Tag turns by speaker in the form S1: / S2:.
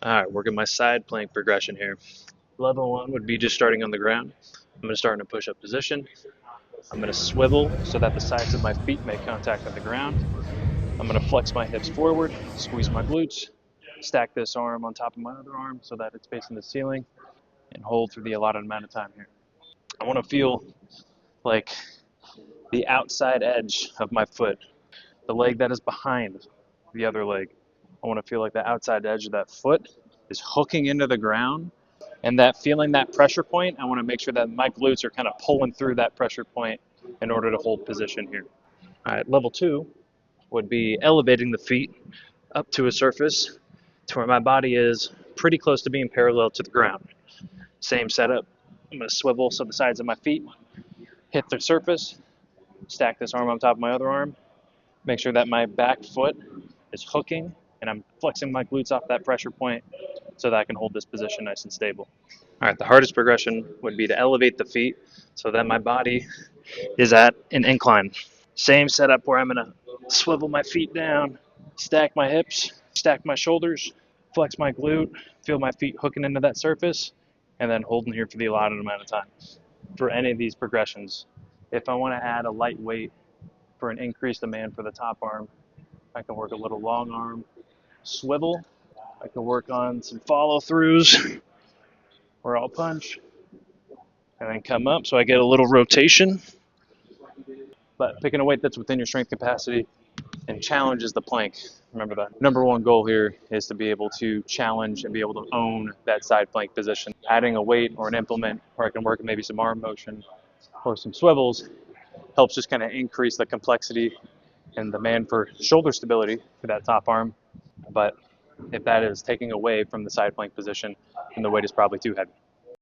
S1: All right, working my side plank progression here. Level one would be just starting on the ground. I'm going to start in a push-up position. I'm going to swivel so that the sides of my feet make contact with the ground. I'm going to flex my hips forward, squeeze my glutes, stack this arm on top of my other arm so that it's facing the ceiling, and hold for the allotted amount of time here. I want to feel like the outside edge of my foot, the leg that is behind the other leg. I want to feel like the outside edge of that foot is hooking into the ground, and that feeling that pressure point, I want to make sure that my glutes are kind of pulling through that pressure point in order to hold position here. All right, level two would be elevating the feet up to a surface to where my body is pretty close to being parallel to the ground. Same setup. I'm going to swivel so the sides of my feet hit the surface, stack this arm on top of my other arm, make sure that my back foot is hooking and I'm flexing my glutes off that pressure point so that I can hold this position nice and stable. All right, the hardest progression would be to elevate the feet so that my body is at an incline. Same setup where I'm gonna swivel my feet down, stack my hips, stack my shoulders, flex my glute, feel my feet hooking into that surface, and then holding here for the allotted amount of time. For any of these progressions, if I want to add a light weight for an increased demand for the top arm, I can work a little long arm swivel. I can work on some follow throughs where I'll punch and then come up so I get a little rotation. But picking a weight that's within your strength capacity and challenges the plank. Remember that number one goal here is to be able to challenge and be able to own that side plank position. Adding a weight or an implement where I can work maybe some arm motion or some swivels helps just kind of increase the complexity and demand for shoulder stability for that top arm. But if that is taking away from the side plank position, then the weight is probably too heavy.